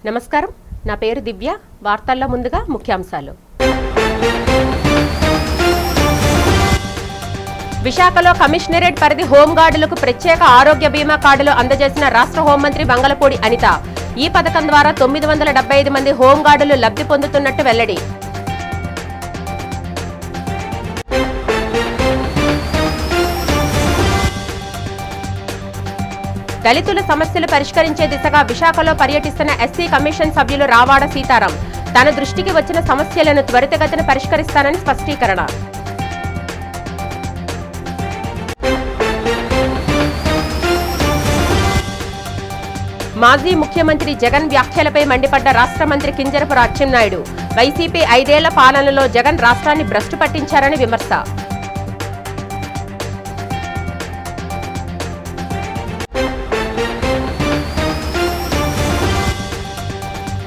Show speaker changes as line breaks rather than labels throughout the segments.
నమస్కారం, నా పేరు దివ్య. వార్తల్లో ముందుగా ముఖ్యాంశాలు. విశాఖలో కమిషనరేట్ పరిధి హోంగార్డులకు ప్రత్యేక ఆరోగ్య బీమా కార్డులు అందజేసిన రాష్ట్ర హోంమంత్రి వంగలపూడి అనిత. ఈ పథకం ద్వారా 975 మంది హోంగార్డులు లబ్ధి పొందుతున్నట్టు వెల్లడి. దళితుల సమస్యలు పరిష్కరించే దిశగా విశాఖలో పర్యటిస్తున్న ఎస్సీ కమిషన్ సభ్యులు రావాడ సీతారాం. తన దృష్టికి వచ్చిన సమస్యలను త్వరితగతిన పరిష్కరిస్తానని స్పష్టీకరణ. మాజీ ముఖ్యమంత్రి జగన్ వ్యాఖ్యలపై మండిపడ్డ రాష్ట్ర మంత్రి కింజరపు అచ్చెన్నాయుడు. వైసీపీ 5 ఏళ్ల పాలనలో జగన్ రాష్ట్రాన్ని భ్రష్టు పట్టించారని విమర్శ.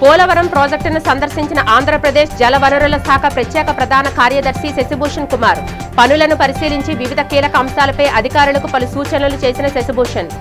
పోలవరం ప్రాజెక్టును సందర్శించిన ఆంధ్రప్రదేశ్ జలవనరుల శాఖ ప్రత్యేక ప్రధాన కార్యదర్శి శశిభూషణ్ కుమార్. పనులను పరిశీలించి వివిధ కీలక అంశాలపై అధికారులకు పలు సూచనలు చేసిన శశిభూషణ్.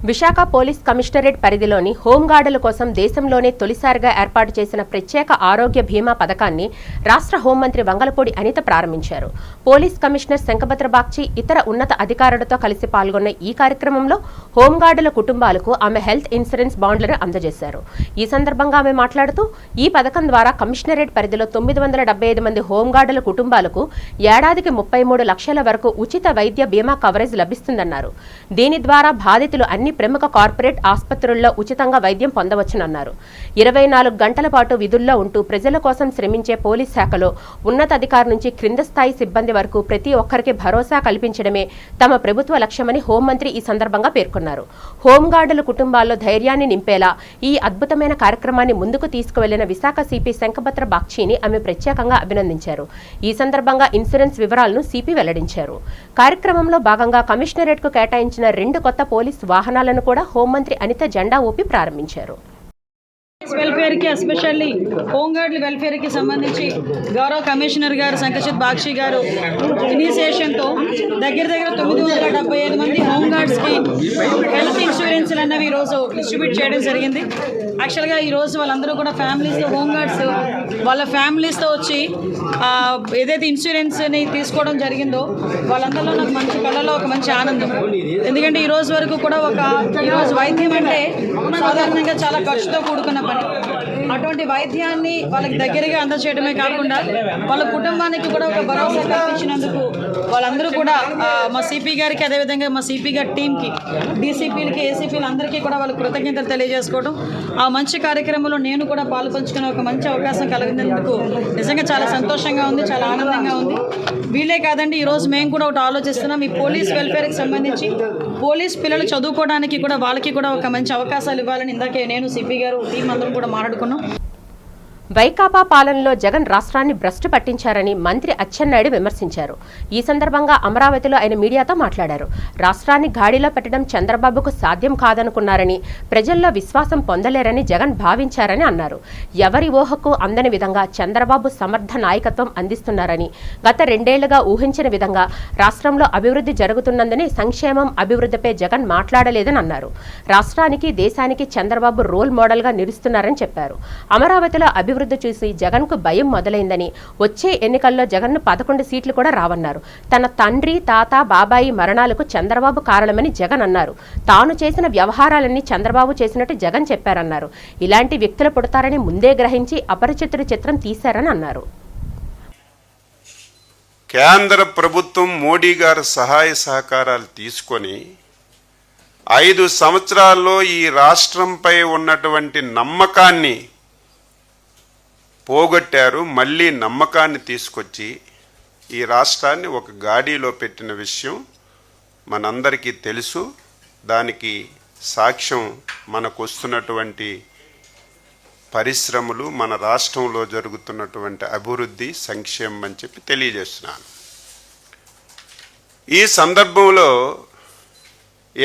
విశాఖ పోలీస్ కమిషనరేట్ పరిధిలోని హోంగార్డుల కోసం దేశంలోనే తొలిసారిగా ఏర్పాటు చేసిన ప్రత్యేక ఆరోగ్య బీమా పథకాన్ని రాష్ట్ర హోంమంత్రి వంగలపూడి అనిత ప్రారంభించారు. పోలీస్ కమిషనర్ శంఖభద్ర బాగ్చి ఇతర ఉన్నత అధికారులతో కలిసి పాల్గొన్న ఈ కార్యక్రమంలో హోంగార్డుల కుటుంబాలకు ఆమె హెల్త్ ఇన్సూరెన్స్ బాండ్లను అందజేశారు. ఈ సందర్భంగా ఆమె మాట్లాడుతూ, ఈ పథకం ద్వారా కమిషనరేట్ పరిధిలో 975 మంది హోంగార్డుల కుటుంబాలకు ఏడాదికి 33 లక్షల వరకు ఉచిత వైద్య బీమా కవరేజ్ లభిస్తుందన్నారు. దీని ద్వారా బాధితులు అన్ని ప్రముఖ కార్పొరేట్ ఆసుపత్రుల్లో ఉచితంగా వైద్యం పొందవచ్చునన్నారు. 24 గంటల పాటు విధుల్లో ఉంటూ ప్రజల కోసం శ్రమించే పోలీస్ శాఖలో ఉన్నతాధికారి నుంచి క్రింద స్థాయి సిబ్బంది వరకు ప్రతి ఒక్కరికి భరోసా కల్పించడమే తమ ప్రభుత్వ లక్ష్యమని హోంమంత్రి ఈ సందర్భంగా పేర్కొన్నారు. హోంగార్డుల కుటుంబాల్లో ధైర్యాన్ని నింపేలా ఈ అద్భుతమైన కార్యక్రమాన్ని ముందుకు తీసుకువెళ్లిన విశాఖ సిపి శంఖభద్ర బాగ్చిని ఆమె ప్రత్యేకంగా అభినందించారు. ఈ సందర్భంగా ఇన్సూరెన్స్ వివరాలను సిపి వెల్లడించారు. కార్యక్రమంలో భాగంగా కమిషనరేట్ కు కేటాయించిన 2 కొత్త పోలీసు వాహనాలను కూడా హోంమంత్రి అనిత జెండా ఊపి ప్రారంభించారు.
వెల్ఫేర్ కి ఎస్పెషల్లీ హోంగార్డుల వెల్ఫేర్ కి సంబంధించి గౌరవ కమిషనర్ గారు శంకచిత్ బాగ్చి గారు ఇనిషియేషన్తో దగ్గర 975 మంది హోంగార్డ్స్ కి హెల్త్ ఇన్సూరెన్స్లు అన్నవి ఈరోజు డిస్ట్రిబ్యూట్ చేయడం జరిగింది. యాక్చువల్గా ఈరోజు వాళ్ళందరూ కూడా ఫ్యామిలీస్తో హోంగార్డ్స్ వాళ్ళ ఫ్యామిలీస్తో వచ్చి ఏదైతే ఇన్సూరెన్స్ని తీసుకోవడం జరిగిందో వాళ్ళందరిలో నాకు మంచి కళలో ఒక మంచి ఆనందం. ఎందుకంటే ఈ రోజు వరకు కూడా ఈరోజు వైద్యం అంటే సాధారణంగా చాలా ఖర్చుతో కూడుకున్న పని. అటువంటి వైద్యాన్ని వాళ్ళకి దగ్గరగా అందజేయడమే కాకుండా వాళ్ళ కుటుంబానికి కూడా ఒక భరోసా కల్పించినందుకు వాళ్ళందరూ కూడా మా సిపి గారికి, అదేవిధంగా మా సిపి గారి టీంకి, డీసీపీలకి, ఏసీపీలు అందరికీ కూడా వాళ్ళ కృతజ్ఞతలు తెలియజేసుకోవడం, ఆ మంచి కార్యక్రమంలో నేను కూడా పాలు పంచుకునే ఒక మంచి అవకాశం కలిగినందుకు నిజంగా చాలా సంతోషంగా ఉంది, చాలా ఆనందంగా ఉంది. వీళ్ళే కాదండి, ఈరోజు మేము కూడా ఒకటి ఆలోచిస్తున్నాం. ఈ పోలీస్ వెల్ఫేర్కి సంబంధించి పోలీస్ పిల్లలు చదువుకోవడానికి కూడా వాళ్ళకి కూడా ఒక మంచి అవకాశాలు ఇవ్వాలని ఇందాకే నేను, సిపి గారు, టీం అందరం కూడా మాట్లాడుకున్నాం.
వైకాపా పాలనలో జగన్ రాష్ట్రాన్ని భ్రష్టు పట్టించారని మంత్రి అచ్చెన్నాయుడు విమర్శించారు. ఈ సందర్భంగా అమరావతిలో ఆయన మీడియాతో మాట్లాడారు. రాష్ట్రాన్ని గాడిలో పెట్టడం చంద్రబాబుకు సాధ్యం కాదనుకున్నారని, ప్రజల్లో విశ్వాసం పొందలేరని జగన్ భావించారని అన్నారు. ఎవరి ఊహకు అందని విధంగా చంద్రబాబు సమర్థ నాయకత్వం అందిస్తున్నారని, గత 2 ఏళ్లుగా ఊహించిన విధంగా రాష్ట్రంలో అభివృద్ధి జరుగుతున్నందునే సంక్షేమం, అభివృద్ధిపై జగన్ మాట్లాడలేదని అన్నారు. రాష్ట్రానికి, దేశానికి చంద్రబాబు రోల్ మోడల్ గా నిలుస్తున్నారని చెప్పారు. అమరావతిలో అభివృద్ధి చూసి జగన్ కు భయం మొదలైందని, వచ్చే ఎన్నికల్లో జగన్ ను 11 సీట్లు కూడా రావన్నారు. తన తండ్రి, తాత, బాబాయి మరణాలకు చంద్రబాబు కారణమని జగన్ అన్నారు. తాను చేసిన వ్యవహారాలన్నీ చంద్రబాబు చేసినట్టు జగన్ చెప్పారన్నారు. ఇలాంటి వ్యక్తులు పుడతారని ముందే గ్రహించి అపరిచితుడి చిత్రం తీశారని అన్నారు.
కేంద్ర ప్రభుత్వం మోడీ గారి సహాయ సహకారాలు తీసుకొని 5 సంవత్సరాల్లో ఈ రాష్ట్రంపై ఉన్నటువంటి నమ్మకాన్ని పోగొట్టారు. మళ్ళీ నమ్మకాన్ని తీసుకొచ్చి ఈ రాష్ట్రాన్ని ఒక గాడిలో పెట్టిన విషయం మనందరికీ తెలుసు. దానికి సాక్ష్యం మనకు వస్తున్నటువంటి పరిశ్రమలు, మన రాష్ట్రంలో జరుగుతున్నటువంటి అభివృద్ధి, సంక్షేమం అని చెప్పి తెలియజేస్తున్నాను. ఈ సందర్భంలో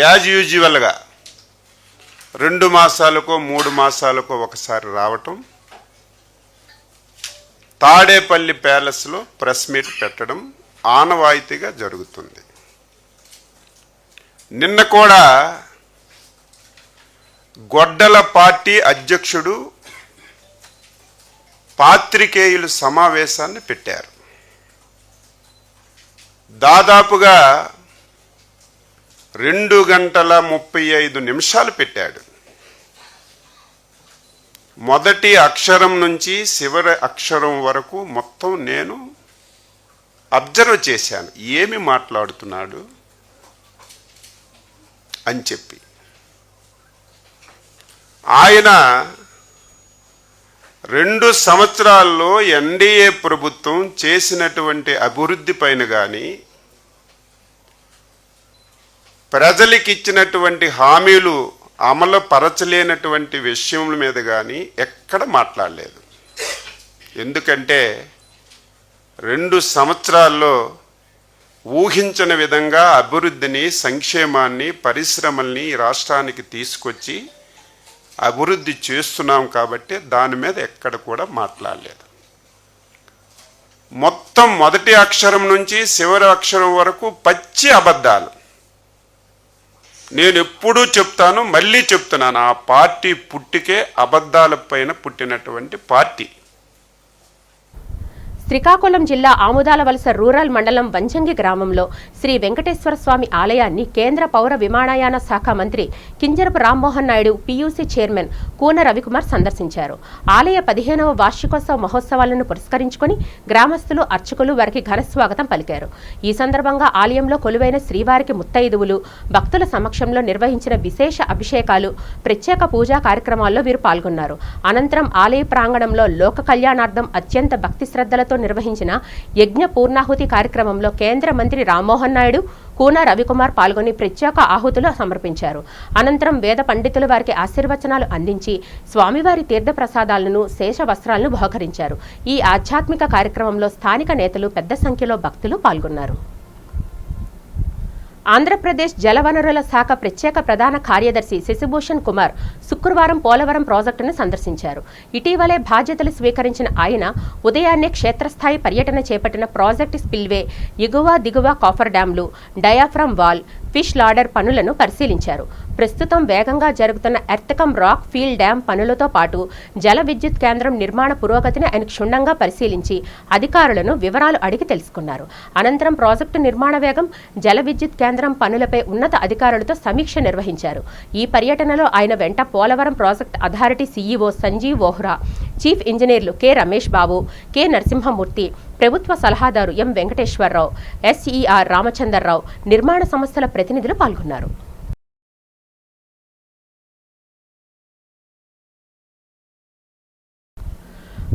యాజ్ యూజువల్గా 2 మాసాలకో 3 మాసాలకో ఒకసారి రావటం, తాడేపల్లి ప్యాలెస్లో ప్రెస్ మీట్ పెట్టడం ఆనవాయితీగా జరుగుతుంది. నిన్న కూడా గొడ్డల పార్టీ అధ్యక్షుడు పాత్రికేయుల సమావేశాన్ని పెట్టారు. దాదాపుగా 2 గంటల 35 నిమిషాలు పెట్టాడు. మొదటి అక్షరం నుంచి చివరి అక్షరం వరకు మొత్తం నేను అబ్జర్వ్ చేశాను, ఏమి మాట్లాడుతున్నాడు అని చెప్పి. ఆయన 2 సంవత్సరాల్లో ఎన్డీఏ ప్రభుత్వం చేసినటువంటి అభివృద్ధి పైన కానీ, ప్రజలకు ఇచ్చినటువంటి హామీలు అమలు పరచలేనటువంటి విషయముల మీద కానీ ఎక్కడ మాట్లాడలేదు. ఎందుకంటే 2 సంవత్సరాల్లో ఊహించని విధంగా అభివృద్ధిని, సంక్షేమాన్ని, పరిశ్రమల్ని ఈ రాష్ట్రానికి తీసుకొచ్చి అభివృద్ధి చేస్తున్నాం కాబట్టి దాని మీద ఎక్కడ కూడా మాట్లాడలేదు. మొత్తం మొదటి అక్షరం నుంచి చివరి అక్షరం వరకు పచ్చి అబద్ధాలు. నేను ఎప్పుడూ చెప్తాను, మళ్ళీ చెప్తున్నాను, ఆ పార్టీ పుట్టికే అబద్ధాల పైన పుట్టినటువంటి పార్టీ.
శ్రీకాకుళం జిల్లా ఆముదాలవలస రూరల్ మండలం వంజంగి గ్రామంలో శ్రీ వెంకటేశ్వర స్వామి ఆలయాన్ని కేంద్ర పౌర విమానయాన శాఖ మంత్రి కింజరపు రామ్మోహన్ నాయుడు, పీయూసీ చైర్మన్ కూన రవికుమార్ సందర్శించారు. ఆలయ 15వ వార్షికోత్సవ మహోత్సవాలను పురస్కరించుకుని గ్రామస్తులు, అర్చకులు వారికి ఘనస్వాగతం పలికారు. ఈ సందర్భంగా ఆలయంలో కొలువైన శ్రీవారికి ముత్తైదువులు, భక్తుల సమక్షంలో నిర్వహించిన విశేష అభిషేకాలు, ప్రత్యేక పూజా కార్యక్రమాల్లో వీరు పాల్గొన్నారు. అనంతరం ఆలయ ప్రాంగణంలో లోక కళ్యాణార్థం అత్యంత భక్తి శ్రద్ధలతో నిర్వహించిన యజ్ఞ పూర్ణాహుతి కార్యక్రమంలో కేంద్ర మంత్రి రామ్మోహన్ నాయుడు, కూన రవికుమార్ పాల్గొని ప్రత్యేక ఆహుతులు సమర్పించారు. అనంతరం వేద పండితులు వారికి ఆశీర్వచనాలు అందించి స్వామివారి తీర్థ ప్రసాదాలను, శేష వస్త్రాలను బహుకరించారు. ఈ ఆధ్యాత్మిక కార్యక్రమంలో స్థానిక నేతలు, పెద్ద సంఖ్యలో భక్తులు పాల్గొన్నారు. ఆంధ్రప్రదేశ్ జలవనరుల శాఖ ప్రత్యేక ప్రధాన కార్యదర్శి శశిభూషణ్ కుమార్ శుక్రవారం పోలవరం ప్రాజెక్టును సందర్శించారు. ఇటీవలే బాధ్యతలు స్వీకరించిన ఆయన ఉదయాన్నే క్షేత్రస్థాయి పర్యటన చేపట్టిన ప్రాజెక్టు స్పిల్వే, ఎగువ దిగువ కాఫర్ డ్యాంలు, డయాఫ్రమ్ వాల్, ఫిష్ లాడర్ పనులను పరిశీలించారు. ప్రస్తుతం వేగంగా జరుగుతున్న ఎర్తకం రాక్ ఫీల్డ్ డ్యాం పనులతో పాటు జల విద్యుత్ కేంద్రం నిర్మాణ పురోగతిని ఆయన క్షుణ్ణంగా పరిశీలించి అధికారులను వివరాలు అడిగి తెలుసుకున్నారు. అనంతరం ప్రాజెక్టు నిర్మాణ వేగం, జల విద్యుత్ కేంద్రం పనులపై ఉన్నత అధికారులతో సమీక్ష నిర్వహించారు. ఈ పర్యటనలో ఆయన వెంట Polavaram project authority CEO Sanjeev Vohra, chief ఇంజనీర్లు కె రమేష్ బాబు, కె నరసింహమూర్తి, ప్రభుత్వ సలహాదారు ఎం వెంకటేశ్వరరావు, ఎస్ఈఆర్ రామచంద్రరావు, నిర్మాణ సంస్థల ప్రతినిధులు పాల్గొన్నారు.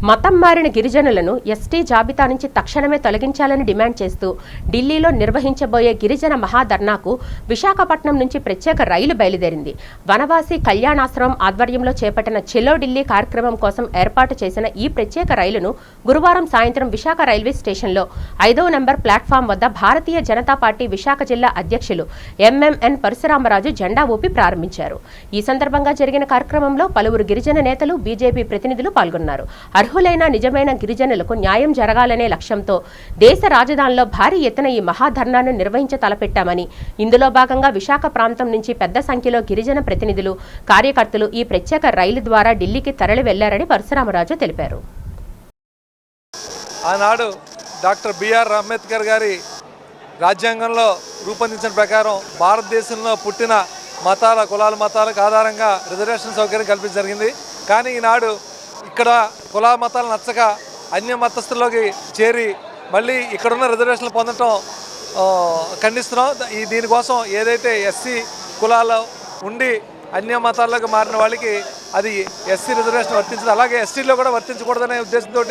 మతం మారిన గిరిజనులను ఎస్టీ జాబితా నుంచి తక్షణమే తొలగించాలని డిమాండ్ చేస్తూ ఢిల్లీలో నిర్వహించబోయే గిరిజన మహాధర్నాకు విశాఖపట్నం నుంచి ప్రత్యేక రైలు బయలుదేరింది. వనవాసి కళ్యాణాశ్రమం ఆధ్వర్యంలో చేపట్టిన చెలో ఢిల్లీ కార్యక్రమం కోసం ఏర్పాటు చేసిన ఈ ప్రత్యేక రైలును గురువారం సాయంత్రం విశాఖ రైల్వే స్టేషన్లో 5వ నెంబర్ ప్లాట్ఫామ్ వద్ద భారతీయ జనతా పార్టీ విశాఖ జిల్లా అధ్యక్షులు ఎంఎంఎన్ పరశురామరాజు జెండా ఊపి ప్రారంభించారు. ఈ సందర్భంగా జరిగిన కార్యక్రమంలో పలువురు గిరిజన నేతలు, బీజేపీ ప్రతినిధులు పాల్గొన్నారు. అర్హులైన నిజమైన గిరిజనులకు న్యాయం జరగాలనే లక్ష్యంతో దేశ రాజధానిలో భారీ ఎత్తున ఈ మహాధర్నాను నిర్వహించ తలపెట్టామని, ఇందులో భాగంగా విశాఖ ప్రాంతం నుంచి పెద్ద సంఖ్యలో గిరిజన ప్రతినిధులు, కార్యకర్తలు ఈ ప్రత్యేక రైలు ద్వారా ఢిల్లీకి తరలి వెళ్లారని పరశురామరాజు తెలిపారు.
ఆనాడు డాక్టర్ బిఆర్ అంబేద్కర్ గారి రాజ్యాంగంలో రూపొందించిన ప్రకారం భారతదేశంలో పుట్టిన మతాల, కులాల, మతాలకు ఆధారంగా రిజర్వేషన్ సౌకర్యం కల్పించడం జరిగింది. కానీ ఈనాడు ఇక్కడ కుల మతాలు నచ్చక అన్య మతస్థుల్లోకి చేరి మళ్ళీ ఇక్కడున్న రిజర్వేషన్లు పొందటం ఖండిస్తున్నాం. దీనికోసం ఏదైతే ఎస్సీ కులాల్లో ఉండి అన్య మతాల్లోకి మారిన వాళ్ళకి అది ఎస్సీ రిజర్వేషన్ వర్తించదు, అలాగే ఎస్టీలో కూడా వర్తించకూడదనే ఉద్దేశంతో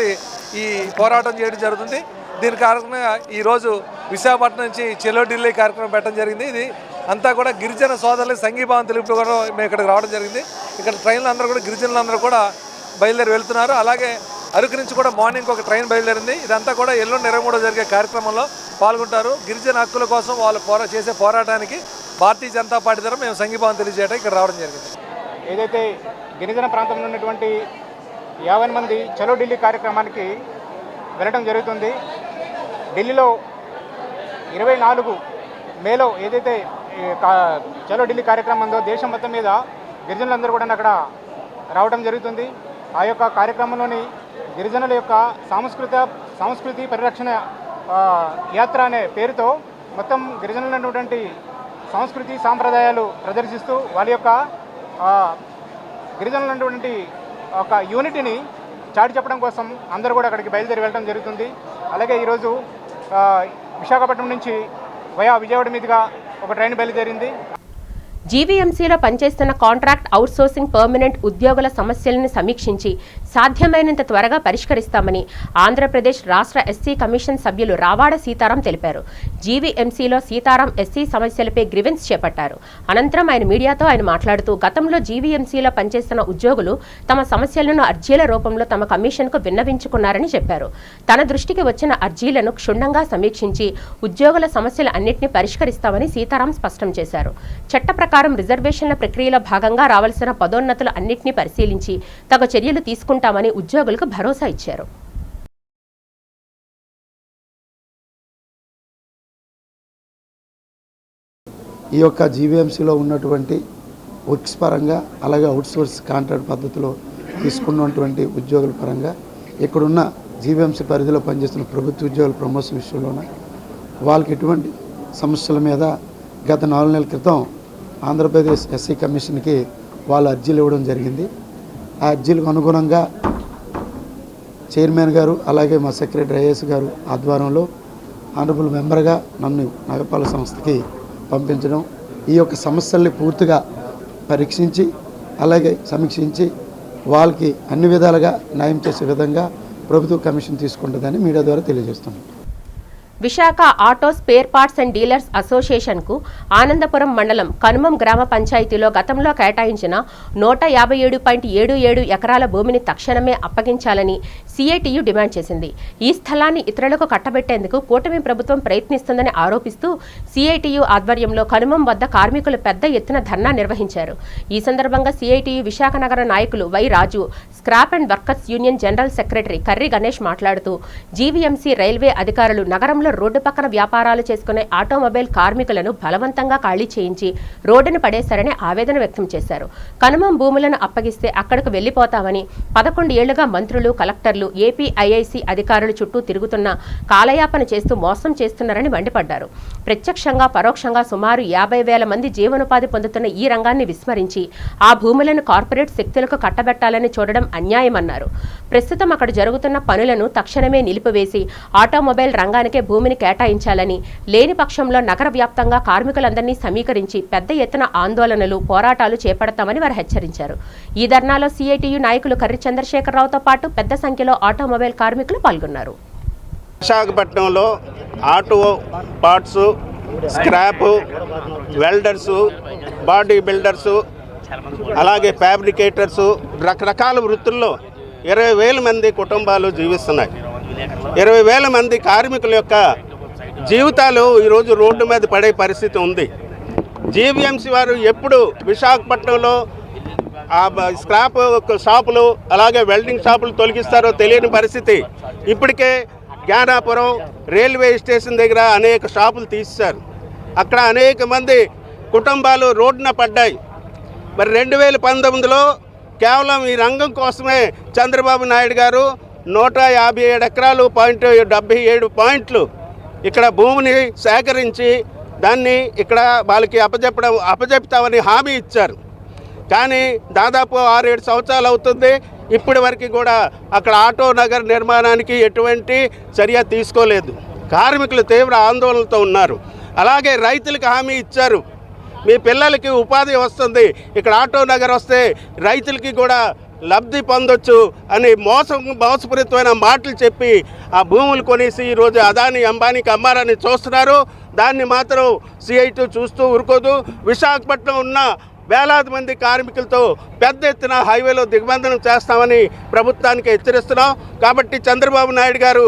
ఈ పోరాటం చేయడం జరుగుతుంది. దీని కారణంగా ఈరోజు విశాఖపట్నం నుంచి చెలో ఢిల్లీ కార్యక్రమం పెట్టడం జరిగింది. ఇది అంతా కూడా గిరిజన సోదరులకు సంఘీభావం తెలుపుతూ కూడా మేము ఇక్కడికి రావడం జరిగింది. ఇక్కడ ట్రైన్లు అందరూ కూడా గిరిజనులందరూ కూడా బయలుదేరి వెళ్తున్నారు. అలాగే అరకు నుంచి కూడా మార్నింగ్ ఒక ట్రైన్ బయలుదేరింది. ఇదంతా కూడా ఎల్లుండి 23 జరిగే కార్యక్రమంలో పాల్గొంటారు. గిరిజన హక్కుల కోసం వాళ్ళు చేసే పోరాటానికి భారతీయ జనతా పార్టీ ద్వారా మేము సంఘీభావం తెలియజేయడం ఇక్కడ రావడం జరిగింది.
ఏదైతే గిరిజన ప్రాంతంలో ఉన్నటువంటి 50 మంది చలో ఢిల్లీ కార్యక్రమానికి వెళ్ళడం జరుగుతుంది. ఢిల్లీలో 24 మేలో ఏదైతే చలో ఢిల్లీ కార్యక్రమం ఉందో దేశం మొత్తం మీద గిరిజనులందరూ కూడా అక్కడ రావడం జరుగుతుంది. ఆ యొక్క కార్యక్రమంలోని గిరిజనుల యొక్క సంస్కృతి పరిరక్షణ యాత్ర అనే పేరుతో మొత్తం గిరిజనులు ఉన్నటువంటి సంస్కృతి సాంప్రదాయాలు ప్రదర్శిస్తూ వాళ్ళ యొక్క గిరిజనులు ఉన్నటువంటి ఒక యూనిటీని చాటి చెప్పడం కోసం అందరూ కూడా అక్కడికి బయలుదేరి వెళ్ళడం జరుగుతుంది. అలాగే ఈరోజు విశాఖపట్నం నుంచి వయా విజయవాడ మీదుగా ఒక ట్రైన్ బయలుదేరింది.
జీవీఎంసీలో పనిచేస్తున్న కాంట్రాక్ట్ అవుట్సోర్సింగ్ పర్మనెంట్ ఉద్యోగుల సమస్యలను సమీక్షించి సాధ్యమైనంత త్వరగా పరిష్కరిస్తామని ఆంధ్రప్రదేశ్ రాష్ట్ర ఎస్సీ కమిషన్ సభ్యులు రావాడ సీతారాం తెలిపారు. జీవీఎంసీలో సీతారాం ఎస్సీ సమస్యలపై గ్రివెన్స్ చేపట్టారు. అనంతరం మీడియాతో ఆయన మాట్లాడుతూ గతంలో జీవీఎంసీలో పనిచేస్తున్న ఉద్యోగులు తమ సమస్యలను అర్జీల రూపంలో తమ కమిషన్కు విన్నవించుకున్నారని చెప్పారు. తన దృష్టికి వచ్చిన అర్జీలను క్షుణ్ణంగా సమీక్షించి ఉద్యోగుల సమస్యలు అన్నింటినీ పరిష్కరిస్తామని సీతారాం స్పష్టం చేశారు. చట్ట ప్రకారం రిజర్వేషన్ల ప్రక్రియలో భాగంగా రావాల్సిన పదోన్నతులు అన్నింటినీ పరిశీలించి తగు చర్యలు తీసుకుంటామని ఉద్యోగులకు భరోసా ఇచ్చారు.
ఈ యొక్క జీవీఎంసీలో ఉన్నటువంటి వర్క్స్ పరంగా అలాగే అవుట్సోర్స్ కాంట్రాక్ట్ పద్ధతిలో తీసుకున్నటువంటి ఉద్యోగుల పరంగా ఇక్కడున్న జీవీఎంసీ పరిధిలో పనిచేస్తున్న ప్రభుత్వ ఉద్యోగుల ప్రమోషన్ విషయంలోన వాళ్ళకి ఎటువంటి సమస్యల మీద గత 4 నెలల క్రితం ఆంధ్రప్రదేశ్ ఎస్సీ కమిషన్కి వాళ్ళు అర్జీలు ఇవ్వడం జరిగింది. ఆ అర్జీలకు అనుగుణంగా చైర్మన్ గారు అలాగే మా సెక్రటరీ ఐఏఎస్ గారు ఆధ్వర్యంలో ఆనరబుల్ మెంబర్గా నన్ను నగరపాలక సంస్థకి పంపించడం, ఈ యొక్క సమస్యల్ని పూర్తిగా పరీక్షించి అలాగే సమీక్షించి వాళ్ళకి అన్ని విధాలుగా న్యాయం చేసే విధంగా ప్రభుత్వ కమిషన్ తీసుకుంటుందని మీడియా ద్వారా తెలియజేస్తున్నాం.
Visakha auto spare parts and dealers అసోసియేషన్కు ఆనందపురం మండలం కనుమం గ్రామ పంచాయతీలో గతంలో కేటాయించిన 157.77 ఎకరాల భూమిని తక్షణమే అప్పగించాలని సిఐటియు డిమాండ్ చేసింది. ఈ స్థలాన్ని ఇతరులకు కట్టబెట్టేందుకు కూటమి ప్రభుత్వం ప్రయత్నిస్తుందని ఆరోపిస్తూ సిఐటియు ఆధ్వర్యంలో కనుమం వద్ద కార్మికులు పెద్ద ఎత్తున ధర్నా నిర్వహించారు. ఈ సందర్భంగా సిఐటియు విశాఖ నగర నాయకులు Y Raju, scrap and workers union general secretary Karri Ganesh మాట్లాడుతూ జీవీఎంసీ రైల్వే అధికారులు నగరంలో రోడ్డు పక్కన వ్యాపారాలు చేసుకునే ఆటోమొబైల్ కార్మికులను బలవంతంగా ఖాళీ చేయించి రోడ్డును పడేశారని ఆవేదన వ్యక్తం చేశారు. కనుమం భూములను అప్పగిస్తే అక్కడకు వెళ్లిపోతామని 11 ఏళ్లుగా మంత్రులు, కలెక్టర్లు, ఏపీఐఐసి అధికారులు చుట్టూ తిరుగుతున్న కాలయాపన చేస్తూ మోసం చేస్తున్నారని మండిపడ్డారు. ప్రత్యక్షంగా పరోక్షంగా సుమారు 50,000 మంది జీవనోపాధి పొందుతున్న ఈ రంగాన్ని విస్మరించి ఆ భూములను కార్పొరేట్ శక్తులకు కట్టబెట్టాలని చూడడం అన్యాయమన్నారు. ప్రస్తుతం అక్కడ జరుగుతున్న పనులను తక్షణమే నిలిపివేసి ఆటోమొబైల్ రంగానికే భూమిని కేటాయించాలని, లేని పక్షంలో నగర వ్యాప్తంగా కార్మికులందరినీ సమీకరించి పెద్ద ఎత్తున ఆందోళనలు, పోరాటాలు చేపడతామని వారు హెచ్చరించారు. ఈ ధర్నాలో సిఐటియు నాయకులు కర్రి చంద్రశేఖరరావుతో పాటు పెద్ద సంఖ్యలో ఆటోమొబైల్ కార్మికులు పాల్గొన్నారు.
విశాఖపట్నంలో auto parts, scrap, welders, body builders, అలాగే ఫ్యాబ్రికేటర్సు, రకరకాల వృత్తుల్లో 20,000 మంది కుటుంబాలు జీవిస్తున్నాయి. 20,000 మంది కార్మికుల యొక్క జీవితాలు ఈరోజు రోడ్డు మీద పడే పరిస్థితి ఉంది. జీవీఎంసీ వారు ఎప్పుడు విశాఖపట్నంలో ఆ స్క్రాప్ షాపులు అలాగే వెల్డింగ్ షాపులు తొలగిస్తారో తెలియని పరిస్థితి. ఇప్పటికే జ్ఞానాపురం రైల్వే స్టేషన్ దగ్గర అనేక షాపులు తీసేశారు. అక్కడ అనేక మంది కుటుంబాలు రోడ్డున పడ్డాయి. మరి 2019లో కేవలం ఈ రంగం కోసమే చంద్రబాబు నాయుడు గారు 157 ఎకరాలు .77 ఇక్కడ భూమిని సేకరించి దాన్ని ఇక్కడ వాళ్ళకి అప్పజెప్తామని హామీ ఇచ్చారు. కానీ దాదాపు 6-7 సంవత్సరాలు అవుతుంది. ఇప్పటి వరకు కూడా అక్కడ ఆటో నగర్ నిర్మాణానికి ఎటువంటి చర్య తీసుకోలేదు. కార్మికులు తీవ్ర ఆందోళనతో ఉన్నారు. అలాగే రైతులకు హామీ ఇచ్చారు, మీ పిల్లలకి ఉపాధి వస్తుంది, ఇక్కడ ఆటో నగర్ వస్తే రైతులకి కూడా లబ్ధి పొందొచ్చు అని మోసపూరితమైన మాటలు చెప్పి ఆ భూములు కొనేసి ఈరోజు అదాని అంబానీకి అమ్మారని చూస్తున్నారు. దాన్ని మాత్రం సిఐటి చూస్తూ ఊరుకోదు. విశాఖపట్నం ఉన్న వేలాది మంది కార్మికులతో పెద్ద ఎత్తున హైవేలో దిగ్బంధనం చేస్తామని ప్రభుత్వానికి హెచ్చరిస్తున్నాం. కాబట్టి చంద్రబాబు నాయుడు గారు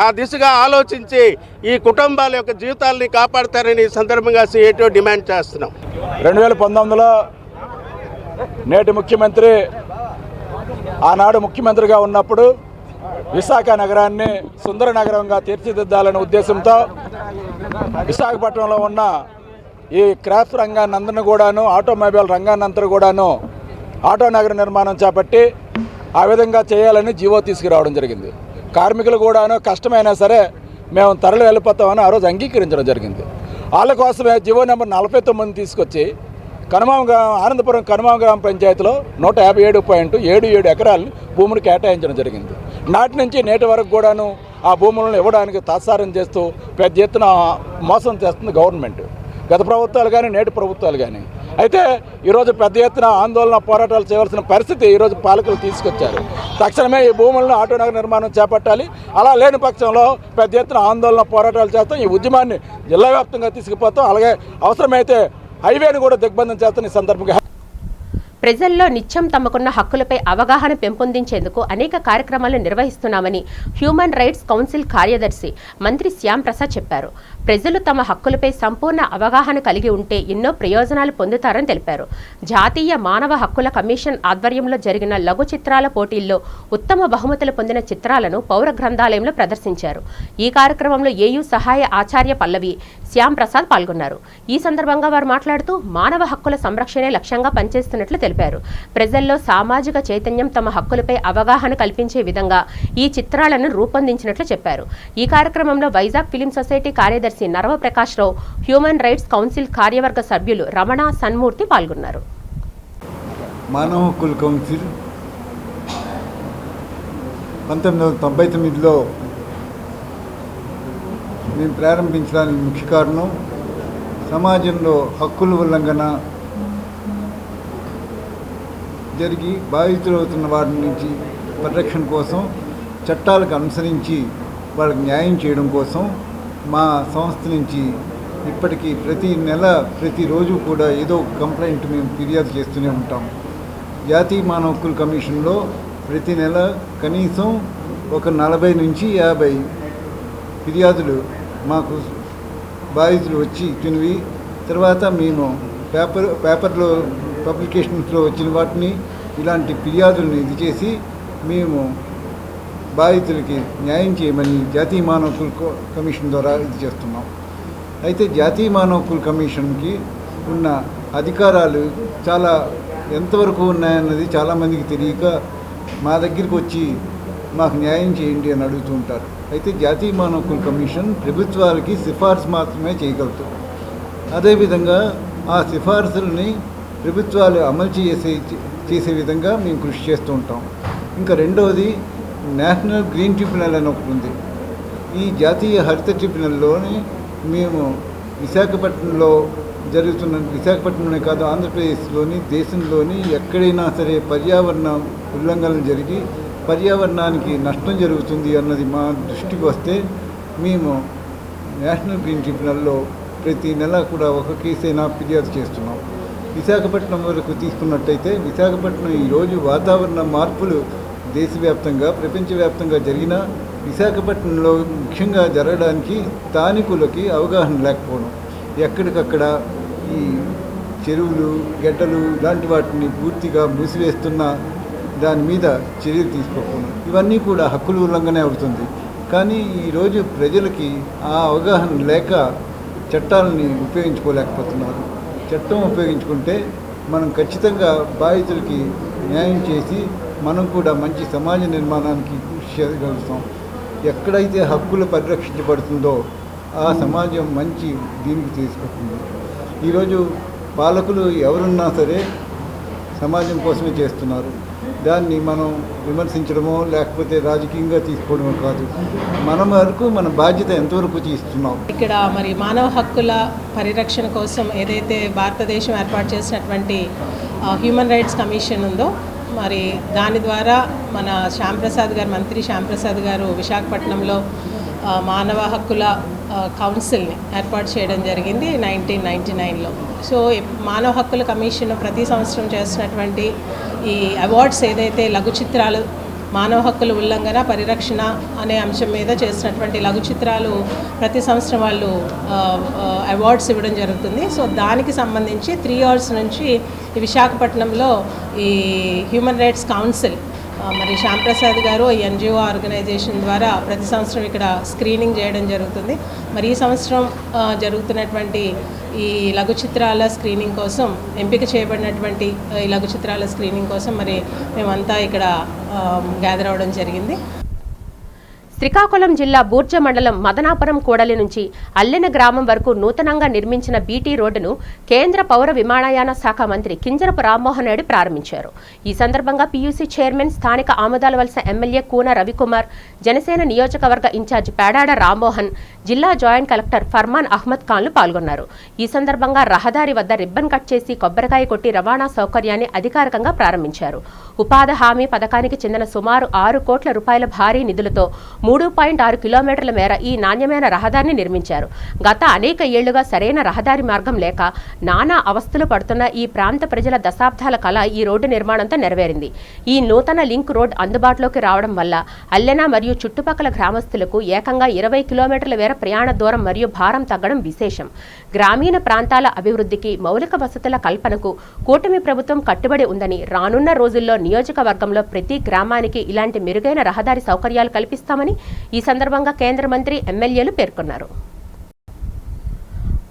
ఆ దిశగా ఆలోచించి ఈ కుటుంబాల యొక్క జీవితాలని కాపాడతారని సందర్భంగా సిఐటి డిమాండ్ చేస్తున్నాం.
2019లో నేటి ముఖ్యమంత్రి ఆనాడు ముఖ్యమంత్రిగా ఉన్నప్పుడు విశాఖ నగరాన్ని సుందర నగరంగా తీర్చిదిద్దాలనే ఉద్దేశంతో విశాఖపట్నంలో ఉన్న ఈ క్రాఫ్ట్ రంగాన్ని అందరినీ కూడాను, ఆటోమొబైల్ రంగాన్ని అంతా కూడాను ఆటో నగర నిర్మాణం చేపట్టి ఆ విధంగా చేయాలని జీవో తీసుకురావడం జరిగింది. కార్మికులు కూడాను కష్టమైనా సరే మేము తరలి వెళ్ళిపోతామని ఆ రోజు అంగీకరించడం జరిగింది. వాళ్ళ కోసమే జీవో నెంబర్ 49 తీసుకొచ్చి ఆనందపురం కనుమాం గ్రామ పంచాయతీలో 157.77 ఎకరాలు భూమిని కేటాయించడం జరిగింది. నాటి నుంచి నేటి వరకు కూడాను ఆ భూములను ఇవ్వడానికి తాత్సారం చేస్తూ పెద్ద ఎత్తున మోసం చేస్తుంది గవర్నమెంట్, గత ప్రభుత్వాలు కానీ నేటి ప్రభుత్వాలు కానీ. అయితే ఈరోజు పెద్ద ఎత్తున ఆందోళన పోరాటాలు చేయవలసిన పరిస్థితి ఈరోజు పాలకులు తీసుకొచ్చారు. తక్షణమే ఈ భూములను ఆటో నగర నిర్మాణం చేపట్టాలి. అలా లేని పక్షంలో పెద్ద ఎత్తున ఆందోళన పోరాటాలు చేస్తాం. ఈ ఉద్యమాన్ని జిల్లా వ్యాప్తంగా తీసుకుపోతాం. అలాగే అవసరమైతే హైవేను కూడా దిగ్బంధం చేస్తాం. ఈ సందర్భంగా
ప్రజల్లో నిత్యం తమకున్న హక్కులపై అవగాహన పెంపొందించేందుకు అనేక కార్యక్రమాలు నిర్వహిస్తున్నామని హ్యూమన్ రైట్స్ కౌన్సిల్ కార్యదర్శి మంత్రి శ్యామ్ ప్రసాద్ చెప్పారు. ప్రజలు తమ హక్కులపై సంపూర్ణ అవగాహన కలిగి ఉంటే ఎన్నో ప్రయోజనాలు పొందుతారని తెలిపారు. జాతీయ మానవ హక్కుల కమిషన్ ఆధ్వర్యంలో జరిగిన లఘు చిత్రాల పోటీల్లో ఉత్తమ బహుమతులు పొందిన చిత్రాలను పౌర గ్రంథాలయంలో ప్రదర్శించారు. ఈ కార్యక్రమంలో ఏయూ సహాయ ఆచార్య పల్లవి, శ్యామ్ ప్రసాద్ పాల్గొన్నారు. ఈ సందర్భంగా వారు మాట్లాడుతూ మానవ హక్కుల సంరక్షణే లక్ష్యంగా పనిచేస్తున్నట్లు తెలిపారు. ప్రజల్లో సామాజిక చైతన్యం, తమ హక్కులపై అవగాహన కల్పించే విధంగా ఈ చిత్రాలను రూపొందించినట్లు చెప్పారు. ఈ కార్యక్రమంలో వైజాగ్ ఫిలిం సొసైటీ కార్యదర్శి నరవ ప్రకాష్ రావు, హ్యూమన్ రైట్స్ కౌన్సిల్ కార్యవర్గ సభ్యులు రమణ, సన్మూర్తి పాల్గొన్నారు.
మానవ హక్కుల కౌన్సిల్ 1999లో మేము ప్రారంభించడానికి ముఖ్య కారణం సమాజంలో హక్కుల ఉల్లంఘన జరిగి బాధితులవుతున్న వారి నుంచి పరిరక్షణ కోసం చట్టాలకు అనుసరించి వాళ్ళకి న్యాయం చేయడం కోసం మా సంస్థ నుంచి ఇప్పటికీ ప్రతిరోజు కూడా ఏదో ఒక కంప్లైంట్ మేము ఫిర్యాదు చేస్తూనే ఉంటాం. జాతీయ మానవ హక్కుల కమిషన్లో ప్రతి నెల కనీసం ఒక 40 నుంచి 50 ఫిర్యాదులు మాకు బాధితులు వచ్చి ఇచ్చినవి. తర్వాత మేము పేపర్లో పబ్లికేషన్స్లో వచ్చిన వాటిని ఇలాంటి ఫిర్యాదులను ఇది చేసి మేము బాధితులకి న్యాయం చేయమని జాతీయ మానవ హక్కుల కమిషన్ ద్వారా ఇది చేస్తున్నాం. అయితే జాతీయ మానవ హక్కుల కమిషన్కి ఉన్న అధికారాలు చాలా ఎంతవరకు ఉన్నాయన్నది చాలామందికి తెలియక మా దగ్గరికి వచ్చి మాకు న్యాయం చేయండి అని అడుగుతూ ఉంటారు. అయితే జాతీయ మానవ హక్కుల కమిషన్ ప్రభుత్వాలకి సిఫార్సు మాత్రమే చేయగలుగుతుంది. అదేవిధంగా ఆ సిఫార్సులని ప్రభుత్వాలు అమలు చేసే విధంగా మేము కృషి చేస్తూ ఉంటాం. ఇంకా రెండవది నేషనల్ గ్రీన్ ట్రిబ్యునల్ అని ఒకటి ఉంది. ఈ జాతీయ హరిత ట్రిబ్యునల్లోని మేము విశాఖపట్నంలో విశాఖపట్నంలోనే కాదు ఆంధ్రప్రదేశ్లోని దేశంలోని ఎక్కడైనా సరే పర్యావరణ ఉల్లంఘనలు జరిగి పర్యావరణానికి నష్టం జరుగుతుంది అన్నది మా దృష్టికి వస్తే మేము నేషనల్ గ్రీన్ ట్రిబ్యునల్లో ప్రతి నెల కూడా ఒక కేసైనా ఫిర్యాదు చేస్తున్నాం. విశాఖపట్నం వరకు తీసుకున్నట్టయితే విశాఖపట్నం ఈరోజు వాతావరణ మార్పులు దేశవ్యాప్తంగా ప్రపంచవ్యాప్తంగా జరిగిన విశాఖపట్నంలో ముఖ్యంగా జరగడానికి స్థానికులకి అవగాహన లేకపోవడం, ఎక్కడికక్కడ ఈ చెరువులు గడ్డలు ఇలాంటి వాటిని పూర్తిగా మూసివేస్తున్న దాని మీద చర్యలు తీసుకోకపోవడం, ఇవన్నీ కూడా హక్కుల ఉల్లంఘనే అవుతుంది. కానీ ఈరోజు ప్రజలకి ఆ అవగాహన లేక చట్టాలని ఉపయోగించుకోలేకపోతున్నారు. చట్టం ఉపయోగించుకుంటే మనం ఖచ్చితంగా బాధితులకి న్యాయం చేసి మనం కూడా మంచి సమాజ నిర్మాణానికి కృషి చేయగలుగుతాం. ఎక్కడైతే హక్కులు పరిరక్షించబడుతుందో ఆ సమాజం మంచి దీనికి తీసుకుంటుంది. ఈరోజు పాలకులు ఎవరున్నా సరే సమాజం కోసమే చేస్తున్నారు. దాన్ని మనం విమర్శించడమో లేకపోతే రాజకీయంగా తీసుకోవడమో కాదు, మన వరకు మన బాధ్యత ఎంతవరకు తీస్తున్నాం.
ఇక్కడ మరి మానవ హక్కుల పరిరక్షణ కోసం ఏదైతే భారతదేశం ఏర్పాటు చేసినటువంటి హ్యూమన్ రైట్స్ కమిషన్ ఉందో మరి దాని ద్వారా మన మంత్రి శ్యామ్ ప్రసాద్ గారు విశాఖపట్నంలో మానవ హక్కుల కౌన్సిల్ని ఏర్పాటు చేయడం జరిగింది 1999లో. సో మానవ హక్కుల కమిషన్ ప్రతి సంవత్సరం చేస్తున్నటువంటి ఈ అవార్డ్స్ ఏదైతే లఘు చిత్రాలు మానవ హక్కుల ఉల్లంఘన పరిరక్షణ అనే అంశం మీద చేసినటువంటి లఘు చిత్రాలు ప్రతి సంవత్సరం వాళ్ళు అవార్డ్స్ ఇవ్వడం జరుగుతుంది. సో దానికి సంబంధించి 3 years నుంచి ఈ విశాఖపట్నంలో ఈ హ్యూమన్ రైట్స్ కౌన్సిల్ మరి శ్యాంప్రసాద్ గారు ఈ ఎన్జిఓ ఆర్గనైజేషన్ ద్వారా ప్రతి సంవత్సరం ఇక్కడ స్క్రీనింగ్ చేయడం జరుగుతుంది. మరి ఈ సంవత్సరం జరుగుతున్నటువంటి ఈ లఘు చిత్రాల స్క్రీనింగ్ కోసం ఎంపిక చేయబడినటువంటి ఈ లఘు చిత్రాల స్క్రీనింగ్ కోసం మరి మేమంతా ఇక్కడ గ్యాదర్ అవ్వడం జరిగింది.
శ్రీకాకుళం జిల్లా బూర్జ మండలం మదనాపురం కూడలి నుంచి అల్లెన గ్రామం వరకు నూతనంగా నిర్మించిన బీటీ రోడ్డును కేంద్ర పౌర విమానయాన శాఖ మంత్రి కింజరపు రామ్మోహన్ రెడ్డి ప్రారంభించారు. ఈ సందర్భంగా పీయూసీ చైర్మన్ స్థానిక ఆముదాల వలస ఎమ్మెల్యే కూన రవికుమార్, జనసేన నియోజకవర్గ ఇన్ఛార్జ్ పేడాడ రామ్మోహన్, జిల్లా జాయింట్ కలెక్టర్ ఫర్మాన్ అహ్మద్ ఖాన్లు పాల్గొన్నారు. ఈ సందర్భంగా రహదారి వద్ద రిబ్బన్ కట్ చేసి కొబ్బరికాయ కొట్టి రవాణా సౌకర్యాన్ని అధికారికంగా ప్రారంభించారు. ఉపాధి హామీ పథకానికి చెందిన సుమారు 6 కోట్ల రూపాయల భారీ నిధులతో 3.6 కిలోమీటర్ల మేర ఈ నాణ్యమైన రహదారిని నిర్మించారు. గత అనేక ఏళ్లుగా సరైన రహదారి మార్గం లేక నానా అవస్థలు పడుతున్న ఈ ప్రాంత ప్రజల దశాబ్దాల కళ ఈ రోడ్డు నిర్మాణంతో నెరవేరింది. ఈ నూతన లింక్ రోడ్ అందుబాటులోకి రావడం వల్ల అల్లెన మరియు చుట్టుపక్కల గ్రామస్తులకు ఏకంగా 20 కిలోమీటర్ల మేర ప్రయాణ దూరం మరియు భారం తగ్గడం విశేషం. గ్రామీణ ప్రాంతాల అభివృద్ధికి, మౌలిక వసతుల కల్పనకు కూటమి ప్రభుత్వం కట్టుబడి ఉందని, రానున్న రోజుల్లో నియోజకవర్గంలో ప్రతి గ్రామానికి ఇలాంటి మెరుగైన రహదారి సౌకర్యాలు కల్పిస్తామని ఈ సందర్భంగా కేంద్ర మంత్రి, ఎమ్మెల్యేలు పేర్కొన్నారు.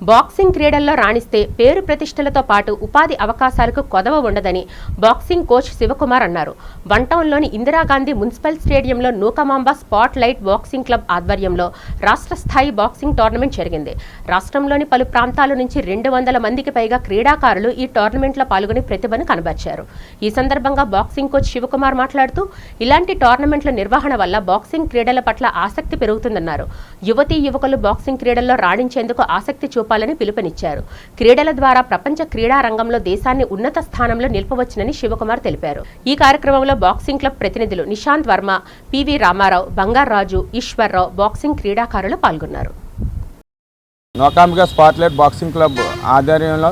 బాక్సింగ్ క్రీడల్లో రాణిస్తే పేరు ప్రతిష్టలతో పాటు ఉపాధి అవకాశాలకు కొదవ ఉండదని బాక్సింగ్ కోచ్ శివకుమార్ అన్నారు. వన్ టౌన్లోని ఇందిరాగాంధీ మున్సిపల్ స్టేడియంలో నూకమాంబ స్పాట్ లైట్ బాక్సింగ్ క్లబ్ ఆధ్వర్యంలో రాష్ట్ర స్థాయి బాక్సింగ్ టోర్నమెంట్ జరిగింది. రాష్ట్రంలోని పలు ప్రాంతాల నుంచి 200 మందికి పైగా క్రీడాకారులు ఈ టోర్నమెంట్లో పాల్గొని ప్రతిభను కనబర్చారు. ఈ సందర్భంగా బాక్సింగ్ కోచ్ శివకుమార్ మాట్లాడుతూ ఇలాంటి టోర్నమెంట్ల నిర్వహణ వల్ల బాక్సింగ్ క్రీడల పట్ల ఆసక్తి పెరుగుతుందన్నారు. యువతీ యువకులు బాక్సింగ్ క్రీడల్లో రాణించేందుకు ఆసక్తి చూపాలని పిలుపునిచ్చారు. క్రీడల ద్వారా ప్రపంచ క్రీడా రంగంలో దేశాన్ని ఉన్నత స్థానంలో నిలపవచ్చునని శివకుమార్ తెలిపారు. ఈ కార్యక్రమంలో బాక్సింగ్ క్లబ్ ప్రతినిధులు నిశాంత్ వర్మ, పివి రామారావు, బంగారాజు, ఈశ్వర్రావు, బాక్సింగ్ క్రీడాకారులు పాల్గొన్నారు.
నూకాంబిక స్పాట్లైట్ బాక్సింగ్ క్లబ్ ఆధ్వర్యంలో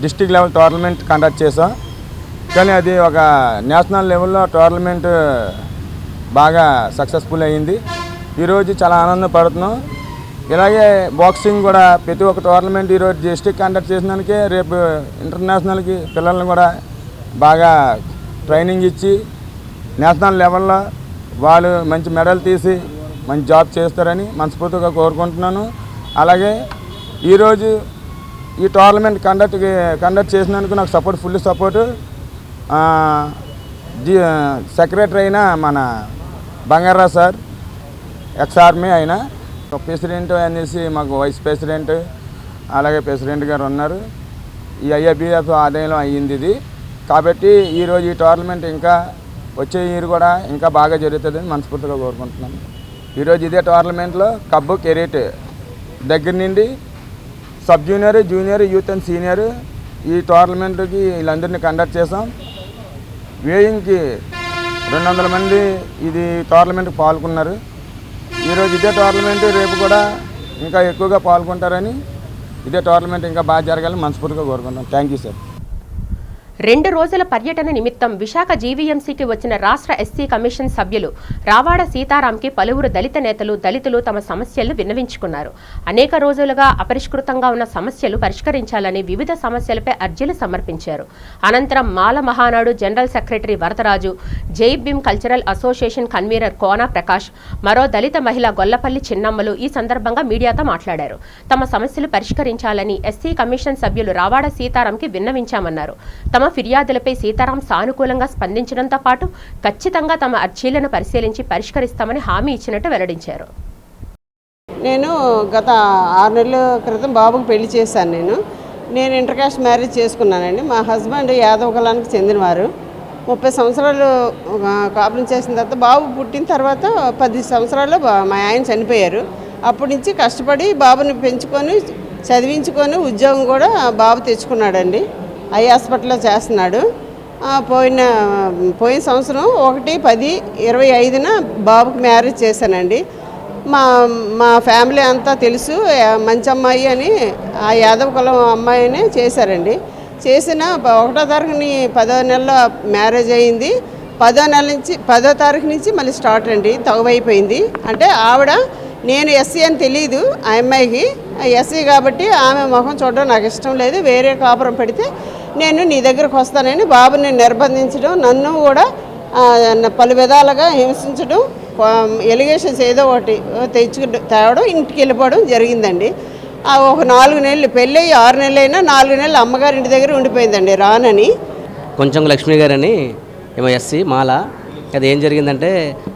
డిస్టిక్ లెవెల్ టోర్నమెంట్ కండక్ట్ చేసాం. కానీ అది ఒక నేషనల్ లెవెల్లో టోర్నమెంట్ బాగా సక్సెస్ఫుల్ అయ్యింది. ఈరోజు చాలా ఆనందపడుతున్నాం. ఇలాగే బాక్సింగ్ కూడా ప్రతి ఒక్క టోర్నమెంట్ ఈరోజు డిస్టిక్ కండక్ట్ చేసినందుకే రేపు ఇంటర్నేషనల్కి పిల్లల్ని కూడా బాగా ట్రైనింగ్ ఇచ్చి నేషనల్ లెవెల్లో వాళ్ళు మంచి మెడల్ తీసి మంచి జాబ్ చేస్తారని మనస్ఫూర్తిగా కోరుకుంటున్నాను. అలాగే ఈరోజు ఈ టోర్నమెంట్ కండక్ట్ చేసినందుకు నాకు ఫుల్ సపోర్టు సెక్రటరీ అయిన మన బంగారా సార్, ఎక్స్ ఆర్మీ అయినా ప్రెసిడెంట్ అనేసి మాకు వైస్ ప్రెసిడెంట్, అలాగే ప్రెసిడెంట్ గారు ఉన్నారు. ఈ ఐఐబిఎఫ్ ఆదాయంలో అయ్యింది ఇది. కాబట్టి ఈరోజు ఈ టోర్నమెంట్ ఇంకా వచ్చే ఇయర్ కూడా ఇంకా బాగా జరుగుతుందని మనస్ఫూర్తిగా కోరుకుంటున్నాను. ఈరోజు ఇదే టోర్నమెంట్లో కబ్బు, కెరీట్ దగ్గర నుండి sub junior, junior, youth and senior ఈ టోర్నమెంట్కి వీళ్ళందరినీ కండక్ట్ చేసాం. వేయింగ్కి 200 మంది ఇది టోర్నమెంట్కి పాల్గొన్నారు. ఈరోజు ఇదే టోర్నమెంట్ రేపు కూడా ఇంకా ఎక్కువగా పాల్గొంటారని, ఇదే టోర్నమెంట్ ఇంకా బాగా జరగాలని మనస్ఫూర్తిగా కోరుకుంటాం. Thank you sir.
2 రోజుల పర్యటన నిమిత్తం విశాఖ జీవీఎంసీకి వచ్చిన రాష్ట్ర ఎస్సీ కమిషన్ సభ్యులు రావాడ సీతారాంకి పలువురు దళితులు తమ సమస్యలను విన్నవించుకున్నారు. అనేక రోజులుగా అపరిష్కృతంగా ఉన్న సమస్యలు పరిష్కరించాలని వివిధ సమస్యలపై అర్జీలు సమర్పించారు. అనంతరం మాల మహానాడు జనరల్ సెక్రటరీ వరదరాజు, జై భీమ్ కల్చరల్ అసోసియేషన్ కన్వీనర్ కోన ప్రకాష్, మరో దళిత మహిళ గొల్లపల్లి చిన్నమ్మలు ఈ సందర్భంగా మీడియాతో మాట్లాడారు. తమ సమస్యలు పరిష్కరించాలని ఎస్సీ కమిషన్ సభ్యులు రావాడ సీతారాంకి విన్నవించామన్నారు. తమ ఫిర్యాదులపై సీతారాం సానుకూలంగా స్పందించడంతో పాటు ఖచ్చితంగా తమ అర్జీలను పరిశీలించి పరిష్కరిస్తామని హామీ ఇచ్చినట్టు వెల్లడించారు.
నేను గత 6 నెలల క్రితం బాబుకు పెళ్లి చేశాను. నేను ఇంటర్ కాస్ట్ మ్యారేజ్ చేసుకున్నానండి. మా హస్బెండ్ యాదవ కులానికి చెందినవారు. 30 సంవత్సరాలు కాపురం చేసిన తర్వాత బాబు పుట్టిన తర్వాత 10 సంవత్సరాల్లో మా ఆయన చనిపోయారు. అప్పటి నుంచి కష్టపడి బాబుని పెంచుకొని చదివించుకొని ఉద్యోగం కూడా బాబు తెచ్చుకున్నాడండి. ఐ హాస్పిటల్లో చేస్తున్నాడు. పోయిన సంవత్సరం 1/10/25న బాబుకి మ్యారేజ్ చేశానండి. మా ఫ్యామిలీ అంతా తెలుసు, మంచి అమ్మాయి అని ఆ యాదవ కులం అమ్మాయినే చేశారండి. చేసిన 1వ తారీఖుని 10వ నెలలో మ్యారేజ్ అయింది. 10వ తారీఖు నుంచి మళ్ళీ స్టార్ట్ అండి. తగువైపోయింది. అంటే ఆవిడ నేను ఎస్సీ అని తెలియదు ఆ అమ్మాయికి. ఎస్సీ కాబట్టి ఆమె ముఖం చూడడం నాకు ఇష్టం లేదు. వేరే కాపురం పెడితే నేను నీ దగ్గరకు వస్తానని బాబుని నిర్బంధించడం, నన్ను కూడా పలు విధాలుగా హింసించడం, ఎలిగేషన్స్ ఏదో ఒకటి తేవడం, ఇంటికి వెళ్ళిపోవడం జరిగిందండి. ఒక 4 నెలలు పెళ్ళి 6 నెలలైనా 4 నెలలు అమ్మగారి ఇంటి దగ్గర ఉండిపోయిందండి రానని.
కొంచెం లక్ష్మి గారని ఏమో ఎస్సీ మాల. అది ఏం జరిగిందంటే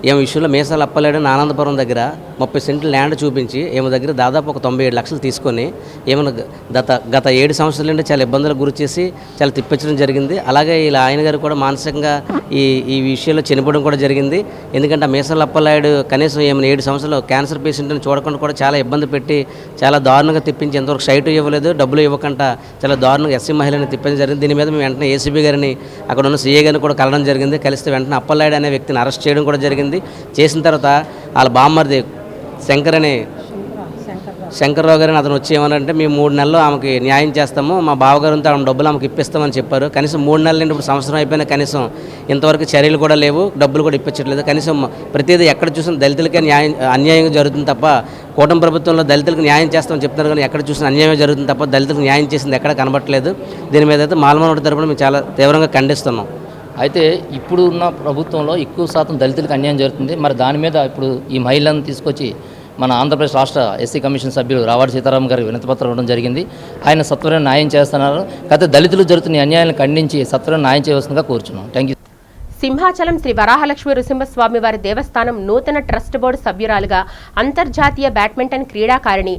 ఏమో విషయంలో మీసాలు అప్పలేడు ఆనందపురం దగ్గర 30 సెంట్లు ల్యాండ్ చూపించి ఏమో దగ్గర దాదాపు ఒక 97 లక్షలు తీసుకొని ఏమైనా గత 7 సంవత్సరాల నుండి చాలా ఇబ్బందులకు గురి చేసి చాలా తిప్పించడం జరిగింది. అలాగే ఇలా ఆయన గారు కూడా మానసికంగా ఈ విషయంలో చనిపోవడం కూడా జరిగింది. ఎందుకంటే ఆ మీసాలు అప్పలాయుడు కనీసం ఏమైనా 7 సంవత్సరాలు క్యాన్సర్ పేషెంట్ని చూడకుండా కూడా చాలా ఇబ్బంది పెట్టి చాలా దారుణంగా తిప్పించి ఎంతవరకు సైటు ఇవ్వలేదు, డబ్బులు ఇవ్వకుండా చాలా దారుణంగా ఎస్సీ మహిళని తిప్పించడం జరిగింది. దీని మీద మేము వెంటనే ఏసీబీ గారిని అక్కడ ఉన్న సీఏ గారిని కూడా కలవడం జరిగింది. కలిస్తే వెంటనే అప్పలాయుడు అనే వ్యక్తిని అరెస్ట్ చేయడం కూడా జరిగింది. చేసిన తర్వాత వాళ్ళ బామ్మర్ది శంకర్రావు గారిని అతను వచ్చి ఏమన్నారంటే మేము 3 నెలలు ఆమెకి న్యాయం చేస్తాము, మా బావగారితో ఆమె డబ్బులు ఆమెకి ఇప్పిస్తామని చెప్పారు. కనీసం 3 నెలల నుండి ఇప్పుడు సంవత్సరం అయిపోయినా కనీసం ఇంతవరకు చర్యలు కూడా లేవు, డబ్బులు కూడా ఇప్పించట్లేదు. కనీసం ప్రతిదీ ఎక్కడ చూసినా దళితులకే అన్యాయంగా జరుగుతుంది తప్ప, కూటమి ప్రభుత్వంలో దళితులకు న్యాయం చేస్తామని చెప్తున్నారు కానీ ఎక్కడ చూసినా అన్యాయం జరుగుతుంది తప్ప దళితులకు న్యాయం చేసింది ఎక్కడ కనబట్టలేదు. దీని మీద అయితే మాలమనోడి తరపున మేము చాలా తీవ్రంగా ఖండిస్తున్నాం.
అయితే ఇప్పుడు ఉన్న ప్రభుత్వంలో ఎక్కువ శాతం దళితులకు అన్యాయం జరుగుతుంది. మరి దాని మీద ఇప్పుడు ఈ మహిళలను తీసుకొచ్చి మన ఆంధ్రప్రదేశ్ రాష్ట్ర ఎస్సీ కమిషన్ సభ్యులు రావాడి సీతారాం గారికి వినతిపత్రం ఇవ్వడం జరిగింది. ఆయన సత్వరం న్యాయం చేస్తున్నారు. అయితే దళితులు జరుగుతున్న అన్యాయాలను ఖండించి సత్వరం న్యాయం చేయవలసిందిగా కోరుచున్నాం. Thank you.
సింహాచలం శ్రీ వరాహలక్ష్మి నృసింహస్వామి వారి దేవస్థానం నూతన ట్రస్ట్ బోర్డు సభ్యురాలుగా అంతర్జాతీయ బ్యాడ్మింటన్ క్రీడాకారిణి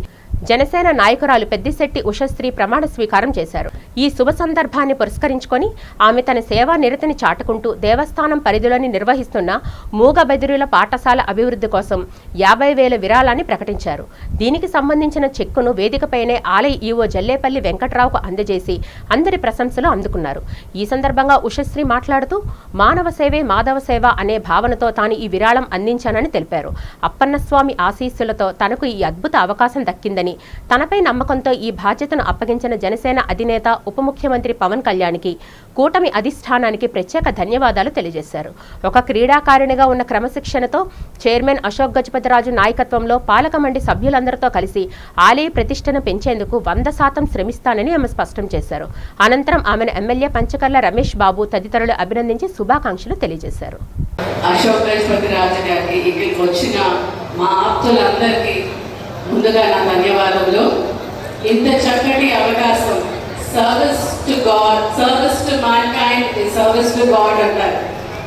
జనసేన నాయకురాలు పెద్దిశెట్టి ఉషశ్రీ ప్రమాణ స్వీకారం చేశారు. ఈ శుభ సందర్భాన్ని పురస్కరించుకొని ఆమె తన సేవా నిరతిని చాటుకుంటూ దేవస్థానం పరిధిలోని నిర్వహిస్తున్న మూగబెదిరుల పాఠశాల అభివృద్ధి కోసం 50,000 విరాళాన్ని ప్రకటించారు. దీనికి సంబంధించిన చెక్కును వేదికపైనే ఆలయ ఈవో జల్లేపల్లి వెంకట్రావుకు అందజేసి అందరి ప్రశంసలు అందుకున్నారు. ఈ సందర్భంగా ఉషశ్రీ మాట్లాడుతూ మానవ సేవే మాధవ సేవ అనే భావనతో తాను ఈ విరాళం అందించానని తెలిపారు. అప్పన్నస్వామి ఆశీస్సులతో తనకు ఈ అద్భుత అవకాశం దక్కిందని, తనపై నమ్మకంతో ఈ బాధ్యతను అప్పగించిన జనసేన అధినేత ఉప ముఖ్యమంత్రి పవన్ కళ్యాణ్కి, కూటమి అధిష్టానానికి ప్రత్యేక ధన్యవాదాలు తెలియజేశారు. ఒక క్రీడాకారిణిగా ఉన్న క్రమశిక్షణతో చైర్మన్ అశోక్ గజపతిరాజు నాయకత్వంలో పాలక మండలి సభ్యులందరితో కలిసి ఆలయ ప్రతిష్టను పెంచేందుకు 100% శ్రమిస్తానని ఆమె స్పష్టం చేశారు. అనంతరం ఆమెను ఎమ్మెల్యే పంచకర్ల రమేష్ బాబు తదితరులు అభినందించి శుభాకాంక్షలు తెలియజేశారు.
అశోక్ గజపతిరాజు గారికి ఇక్కడికి వచ్చిన మా ఆప్తులందరికీ ముందుగా నా ధన్యవాదములు. ఇంత చక్కటి అవకాశం, service to God, service to mankind is service to God అంటారు.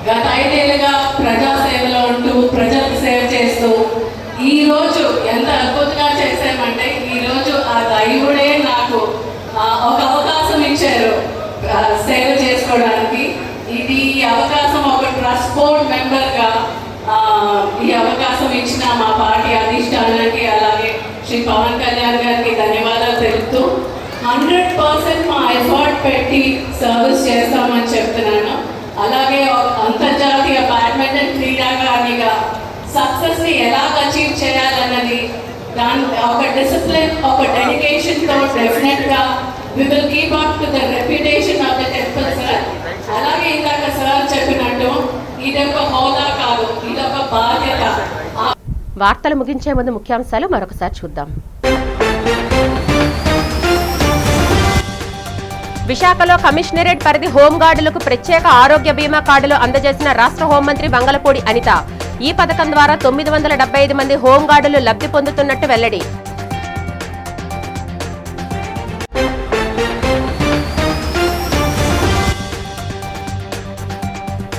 గత 5 ఏళ్ళుగా ప్రజాసేవలో ఉంటూ ప్రజలకు సేవ చేస్తూ ఈరోజు ఎంత అద్భుతంగా చేశామంటే ఈరోజు ఆ దైవుడే నాకు ఒక అవకాశం ఇచ్చారు సేవ చేసుకోవడానికి. ఇది అవకాశం ఒక ట్రస్ట్ బోర్డ్ మెంబర్గా ఈ అవకాశం ఇచ్చిన మా పార్టీ అధిష్టానానికి అలాగే శ్రీ పవన్ కళ్యాణ్ గారికి ధన్యవాదాలు తెలుపుతూ 100% మా ఎఫర్ట్ పెట్టి సర్వీస్ చేస్తామని చెప్తున్నాను. అలాగే అంతర్జాతీయ బ్యాడ్మింటన్ క్రీడాకారిణిగా సక్సెస్ని ఎలా అచీవ్ చేయాలన్నది దాని ఒక డిసిప్లిన్, ఒక డెడికేషన్తో డెఫినెట్గా we will keep up to the reputation of the temple sir. అలాగే ఇందాక సార్ చెప్పినట్టు ఇదొక హోదా కాదు, ఇదొక బాధ్యత.
వార్తలు ముగించే ముందు ముఖ్యాంశాలు మరొకసారి చూద్దాం. విశాఖలో కమిషనరేట్ పరిధి హోంగార్డులకు ప్రత్యేక ఆరోగ్య బీమా కార్డులు అందజేసిన రాష్ట్ర హోంమంత్రి వంగలపూడి అనిత. ఈ పథకం ద్వారా 975 మంది హోంగార్డులు లబ్ధి పొందుతున్నట్టు వెల్లడి.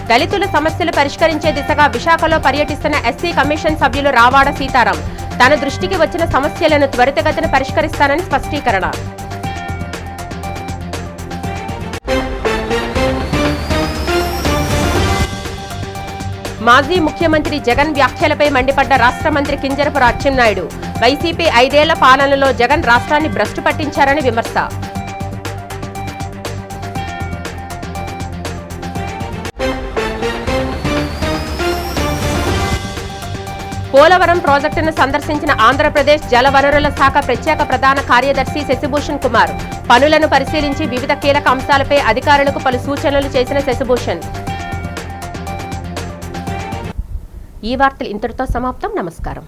దళితుల సమస్యలు పరిష్కరించే దిశగా విశాఖలో పర్యటిస్తున్న ఎస్సీ కమిషన్ సభ్యులు రావాడ సీతారాం. తన దృష్టికి వచ్చిన సమస్యలను త్వరితగతిన పరిష్కరిస్తానని స్పష్టీకరణ. మాజీ ముఖ్యమంత్రి జగన్ వ్యాఖ్యలపై మండిపడ్డ రాష్ట్ర మంత్రి కింజరపు అచ్చెన్నాయుడు. వైసీపీ 5 ఏళ్ల పాలనలో జగన్ రాష్ట్రాన్ని భ్రష్టు పట్టించారని విమర్శ. పోలవరం ప్రాజెక్టును సందర్శించిన ఆంధ్రప్రదేశ్ జలవనరుల శాఖ ప్రత్యేక ప్రధాన కార్యదర్శి శశిభూషణ్ కుమార్. పనులను పరిశీలించి వివిధ కీలక అంశాలపై అధికారులకు పలు సూచనలు చేసిన శశిభూషణ్. ఈ వార్తలు ఇంతటితో సమాప్తం. నమస్కారం.